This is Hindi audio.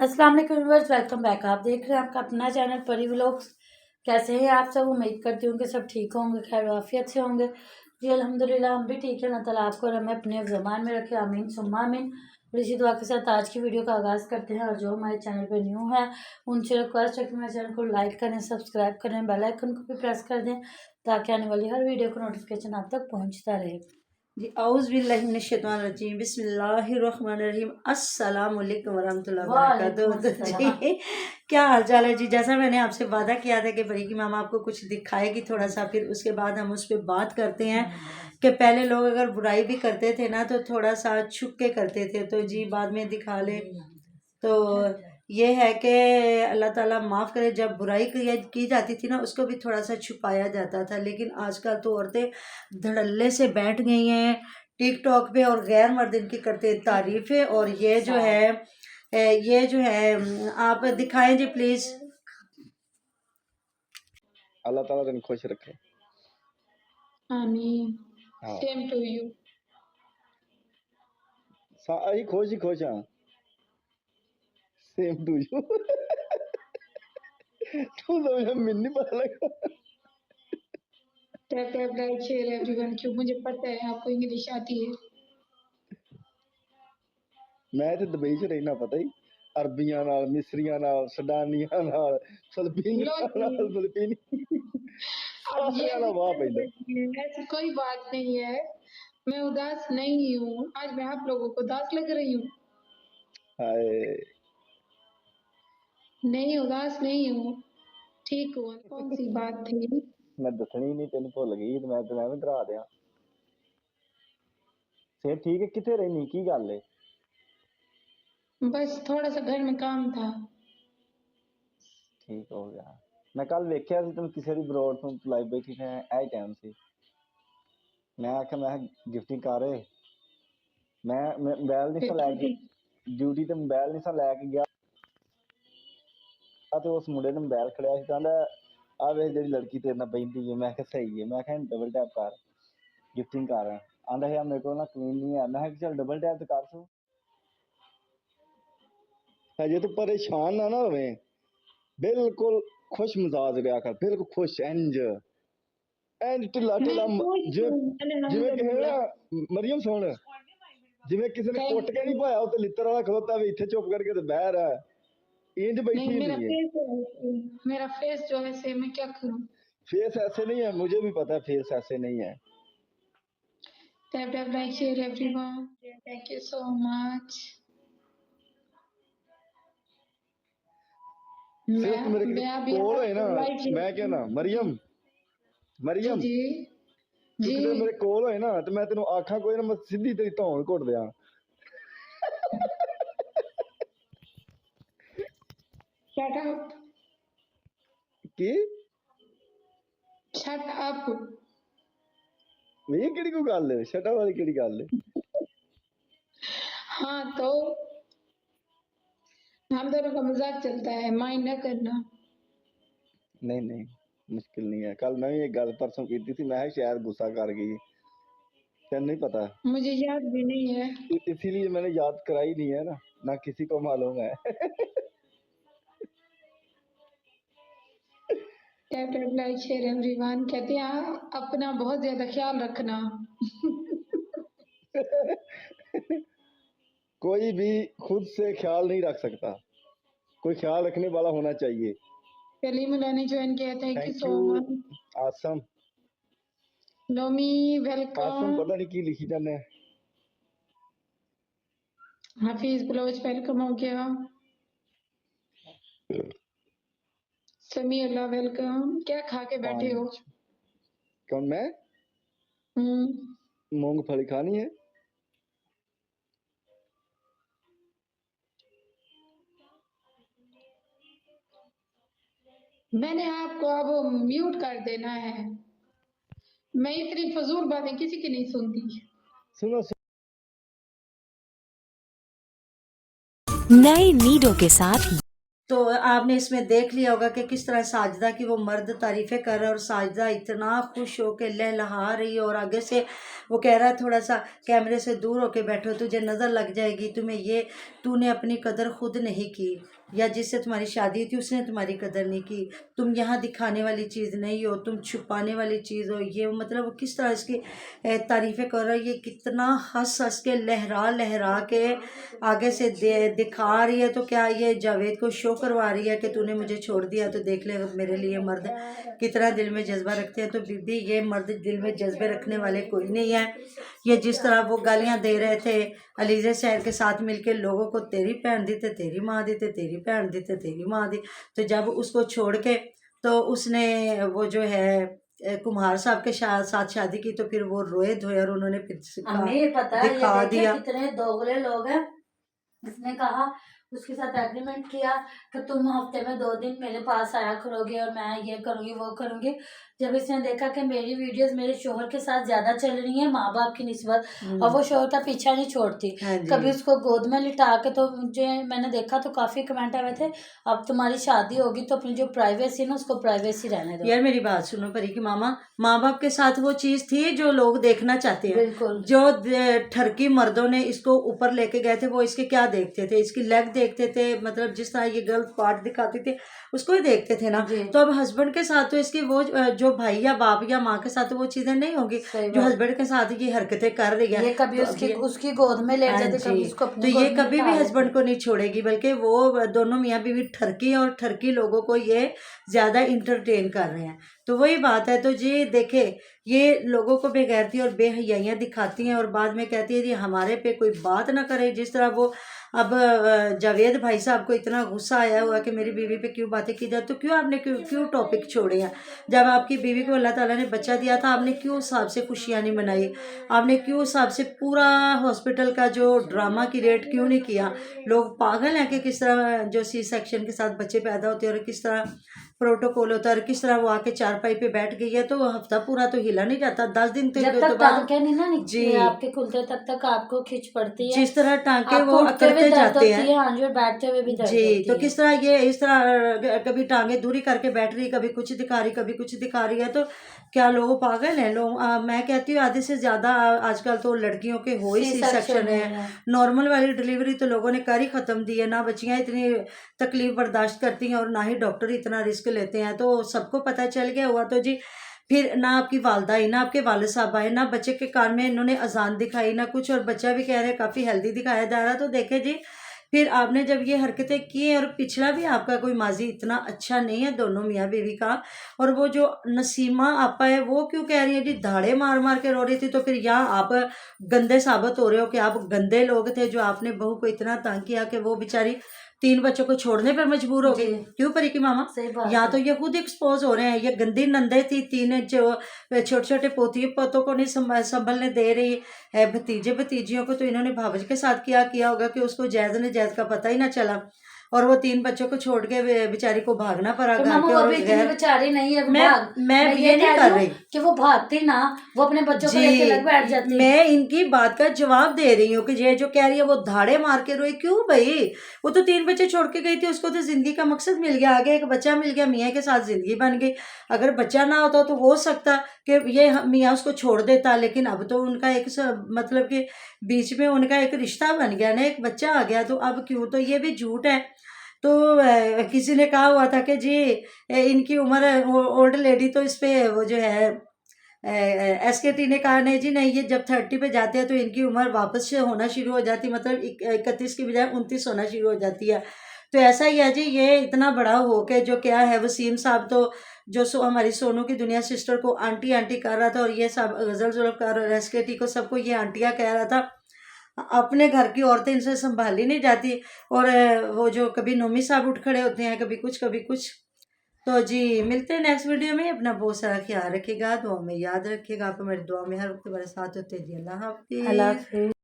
अस्सलाम वालेकुम व्यूअर्स, वेलकम बैक। आप देख रहे हैं आपका अपना चैनल परी व्लॉग्स। कैसे हैं आप सब? उम्मीद करती हूँ कि सब ठीक होंगे, खैर वाफियत से होंगे। जी अल्हम्दुलिल्लाह हम भी ठीक है। अल्लाह ताला आपको और हमें अपने ज़मान में रखे, आमीन सुम्मा आमीन। और इसी दुआ के साथ आज की वीडियो का आगाज़ करते हैं। और जो हमारे चैनल पर न्यू है उनसे रिक्वेस्ट है कि मेरे चैनल को लाइक करें, सब्सक्राइब करें, बेल आइकन को भी प्रेस कर दें ताकि आने वाली हर वीडियो का नोटिफिकेशन आप तक पहुँचता रहे। जी औज़ुबिल्लाहिमिनश्शैतानिर्रजीम बिस्मिल्लाहिर्रहमानिर्रहीम अस्सलाम वालेकुम वरहमतुल्लाहि वबरकातुहू। तो जी क्या हाल चाल है जी। जैसा मैंने आपसे वादा किया था कि परी की मामा आपको कुछ दिखाएगी थोड़ा सा, फिर उसके बाद हम उस पर बात करते हैं कि पहले लोग अगर बुराई भी करते थे ना तो थोड़ा सा छुप के करते थे, तो जी बाद में दिखा ले। तो ये है कि अल्लाह ताला माफ़ करे, जब बुराई की जाती थी ना उसको भी थोड़ा सा छुपाया जाता था, लेकिन आजकल तो औरतें धड़ल्ले से बैठ गई हैं टिकटॉक पे और गैर मर्द इनकी करते तारीफ़ें। और ये जो है आप दिखाएं जी प्लीज़। अल्लाह ताला तेन खुश रखे। आमीन। हाँ सेम टू यू। अही खुश ही खुश हाँ। Same to you. तू तो मैंने नहीं पता लगा। Tap tap like share everyone. क्यों? मुझे पता है आपको इंग्लिश आती है। मैं तो दुबई च रहना, पता ही अरबियां नाल, मिस्रियां नाल, सुडानियां नाल, लो जी। फिलिपीनी अब ये सारे नाल वाह पैंदा। ऐसी कोई बात नहीं है। मैं उदास नहीं हूँ। आज मैं आप लोगों को उदास लग रही हूँ। हाय नहीं, उदास नहीं हूँ। ठीक हूँ। कौन सी बात थी? मैं दसनी नहीं, तेन भुल गई तो मैं भी डरा दिया। फिर ठीक है, किथे रहनी की गल है? बस थोड़ा सा घर में काम था। ठीक हो गया। मैं कल वेख्या तुम किसी दी बरोड तुम लाई बैठी थे ऐ टाइम से। मैं आख्या मैं गिफ्टिंग कर रहे। मैं मोबाइल नहीं सा लैके ड्यूटी ते मोबाइल नहीं सा लैके गया तो उस मुंडे ने मोबाइल खड़िया सी, कहंदा आ वे जेडी लड़की तेरे नाल बैठी है। मैं कहा सही है। मैं कहा डबल टैप कर, गिफ्टिंग कर। आंदा यार मेरे को ना क्वीन नहीं है। मैं कहा चल डबल टैप तो कर सो। हजे तो परेशान ना होवे, बिल्कुल खुश मिजाज रहा कर, बिल्कुल खुश इंज ढिला ढिला। जिवें किसी ने ना मरियम सुन, जिवें किसी ने कुट के नहीं पाया उत्ते लित्तर वाला खलोता भी इत्थे चुप करके तो बह रहा है। इंज बैठी नहीं, नहीं है। मेरा फेस जो है से मैं क्या करूँ? फेस ऐसे नहीं है, मुझे भी पता है फेस ऐसे नहीं है। Tap tap like share everyone. Thank you so much. सिर्फ मेरे मैं अभी कोल है ना, लाइव मैं क्या ना मरियम जी मरियम जी तू जी। किधर मेरे कोल है ना तो मैं तेन आखा कोई ना, मैं सीधी तेरी धौन घुट दिया। Shut up. की शट अप। ये केड़ी कोई गल है? शटा वाली केड़ी गल है? हाँ तो हम दोनों का मजाक चलता है, माइंड न करना। नहीं नहीं, मुश्किल नहीं है। कल मैं भी एक गल परसों की थी, मैं शायद गुस्सा कर गई, तेन नहीं पता। मुझे याद भी नहीं है। इसीलिए मैंने याद कराई नहीं है ना किसी को मालूम है। Tap tap like share everyone. कहते हैं अपना बहुत ज्यादा ख्याल रखना। कोई भी खुद से ख्याल नहीं रख सकता, कोई ख्याल रखने वाला होना चाहिए। कलीमुल्लाह ने ज्वाइन किया, thank you thank so you. Much. आसम लोमी आसम वेलकम। पता नहीं की लिखी जाने। हफीज बलोच वेलकम हो गया। समी अल्लाह वेलकम। क्या खा के बैठे हो? कौन मैं? मूंगफली खानी है। मैंने आपको अब म्यूट कर देना है। मैं इतनी फजूल बातें किसी की नहीं सुनती। सुनो नए नीडो के साथ तो आपने इसमें देख लिया होगा कि किस तरह साजिदा की वो मर्द तारीफ़ें कर रहा है और साजिदा इतना खुश होकर लहलहा रही है और आगे से वो कह रहा है थोड़ा सा कैमरे से दूर होकर बैठो, तुझे नज़र लग जाएगी, तुम्हें ये तूने अपनी कदर खुद नहीं की, या जिससे तुम्हारी शादी थी उसने तुम्हारी कदर नहीं की, तुम यहाँ दिखाने वाली चीज़ नहीं हो, तुम छुपाने वाली चीज़ हो। ये मतलब वो किस तरह इसकी तारीफ़ें कर रहा है, ये कितना हंस हंस के लहरा लहरा के आगे से दिखा रही है। तो क्या ये जावेद को शो करवा रही है कि तूने मुझे छोड़ दिया तो देख ले मेरे लिए मर्द कितना दिल में जज्बा रखते हैं। तो बीबी ये मर्द दिल में जज्बे रखने वाले कोई नहीं है। ये जिस तरह वो गालियाँ दे रहे थे अलीज़ा शहर के साथ मिलके लोगों को, तेरी भैन दी ते तेरी माँ दी ते तेरी भैन दी ते तेरी माँ दी, तो जब उसको छोड़ के तो उसने वो जो है कुम्हार साहब के साथ शादी की तो फिर वो रोए धोए और उन्होंने फिर हमें ये पता है, दिखा ये देखिए दिया। कितने दोगले लोग हैं। इसने कहा, उसके साथ एग्रीमेंट किया कि तुम हफ्ते में 2 दिन मेरे पास आया करोगे और मैं ये करूँगी वो करूँगी। जब इसने देखा कि मेरी वीडियोस मेरे शोहर के साथ ज़्यादा चल रही हैं माँ बाप की निस्बत, और वो शोहर का पीछा नहीं छोड़ती, हाँ जी। कभी उसको गोद में लिटा के, तो मुझे मैंने देखा तो काफ़ी कमेंट आए थे, अब तुम्हारी शादी होगी तो अपनी जो प्राइवेसी ना उसको प्राइवेसी रहने दो। यार मेरी बात सुनो परी की मामा, माँ बाप के साथ वो चीज़ थी जो लोग देखना चाहते हैं। बिल्कुल। जो ठरकी मर्दों ने इसको ऊपर लेके गए थे वो इसके क्या देखते थे, इसकी लेग देखते थे, मतलब जिस तरह ये गलत पार्ट दिखाती थी उसको ही देखते थे ना। तो अब हस्बैंड के साथ तो इसकी वो जो भाई या बाप या माँ के साथ तो वो चीज़ें नहीं होंगी जो हस्बैंड के साथ ये हरकतें कर रही है। ये कभी तो उसकी गोद में लेट जाते, कभी उसको तो ये कभी भी हस्बैंड को नहीं छोड़ेगी, बल्कि वो दोनों मियाँ बीवी ठरकी और ठरकी लोगों को ये ज़्यादा इंटरटेन कर रहे हैं। तो वही बात है। तो जी देखे, ये लोगों को बेगैरती और बेहयाइयाँ दिखाती हैं और बाद में कहती है जी हमारे पे कोई बात ना करे। जिस तरह वो अब जावेद भाई साहब को इतना गुस्सा आया हुआ कि मेरी बीवी पे क्यों बातें की जाए, तो क्यों आपने क्यों टॉपिक छोड़े हैं? जब आपकी बीवी को अल्लाह ताला ने बच्चा दिया था आपने क्यों उस हिसाब से खुशियाँ नहीं मनाई? आपने क्यों उस हिसाब से पूरा हॉस्पिटल का जो ड्रामा क्रिएट क्यों नहीं किया? लोग पागल हैं कि किस तरह जो सी सेक्शन के साथ बच्चे पैदा होते हैं और किस तरह प्रोटोकॉल होता है और किस तरह वो आके चारपाई पे बैठ गई है तो हफ्ता पूरा तो हिला नहीं जाता, 10 दिन तो जब तक टांके नहीं ना जी आपके खुलते तब तक आपको खिंच पड़ती है। जिस तरह टांके वो अकड़ते जाते हैं, हाँ जी, और बैठते हुए भी दर्द जी होती तो है। किस तरह ये इस तरह कभी टांगे दूरी करके बैठ रही, कभी कुछ दिखा रही, कभी कुछ दिखा रही है। तो क्या लोग पागल हैं? लोग मैं कहती हूँ आधे से ज्यादा आजकल तो लड़कियों के हो ही सी सेक्शन है। नॉर्मल वाली डिलीवरी तो लोगों ने कर ही खत्म दी है ना। बच्चियां इतनी तकलीफ बर्दाश्त करती हैं और ना ही डॉक्टर इतना रिस्क लेते हैं। तो सबको पता चल गया हुआ तो जी फिर ना आपकी वालदा आई, ना आपके वालिद साहब आए, ना बच्चे के कान में इन्होंने अजान दिखाई, ना कुछ, और बच्चा भी कह रहे काफ़ी हेल्दी दिखाया जा रहा। तो देखे जी फिर आपने जब ये हरकतें की हैं और पिछला भी आपका कोई माजी इतना अच्छा नहीं है दोनों मियाँ बीवी का। और वो जो नसीमा आपा है वो क्यों कह रही है जी धाड़े मार मार के रो रही थी, तो फिर यहाँ आप गंदे साबित हो रहे हो कि आप गंदे लोग थे जो आपने बहू को इतना तंग किया कि वो बेचारी 3 बच्चों को छोड़ने पर मजबूर हो गई। क्यों परी की मामा? यहाँ तो ये खुद एक्सपोज हो रहे हैं। ये गंदी नंदे थी, 3 जो छोटे छोटे पोती पोतों को नहीं संभलने दे रही है, भतीजे भतीजियों को तो इन्होंने भावज के साथ किया होगा कि उसको जैद ने जैद का पता ही ना चला और वो 3 बच्चों को छोड़ के बेचारी को भागना पड़ा तो घर के। और इतनी बेचारी नहीं है, मैं ये नहीं कर रही कि वो भागती ना, वो अपने बच्चों को लेके लग बैठ जाती। मैं इनकी बात का जवाब दे रही हूँ कि ये जो कह रही है वो धाड़े मार के रोई क्यों भाई? वो तो 3 बच्चे छोड़ के गई थी, उसको तो जिंदगी का मकसद मिल गया, आगे एक बच्चा मिल गया, मियाँ के साथ जिंदगी बन गई। अगर बच्चा ना होता तो हो सकता कि ये मियाँ उसको छोड़ देता, लेकिन अब तो उनका एक मतलब कि बीच में उनका एक रिश्ता बन गया ना, एक बच्चा आ गया, तो अब क्यों? तो ये भी झूठ है। तो किसी ने कहा हुआ था कि जी इनकी उम्र ओल्ड लेडी, तो इस पे वो जो है SKT ने कहा नहीं जी नहीं, ये जब 30 पे जाते हैं तो इनकी उम्र वापस से होना शुरू हो जाती, मतलब 31 की बजाय 29 होना शुरू हो जाती है। तो ऐसा ही है जी, ये इतना बड़ा हो के जो क्या है वसीम साहब तो जो हमारी सोनू की दुनिया सिस्टर को आंटी आंटी कर रहा था और ये सब गजल जुल्फ़कार और SKT को सबको ये आंटियाँ कह रहा था। अपने घर की औरतें इनसे संभाली नहीं जाती और वो जो कभी नोमी साहब उठ खड़े होते हैं, कभी कुछ कभी कुछ। तो जी मिलते हैं नेक्स्ट वीडियो में। अपना बहुत सारा ख्याल रखिएगा, दुआ में याद रखिएगा। आप हमारी दुआ में हर वक्त हमारे साथ होते जी। अल्लाह हाफिज़।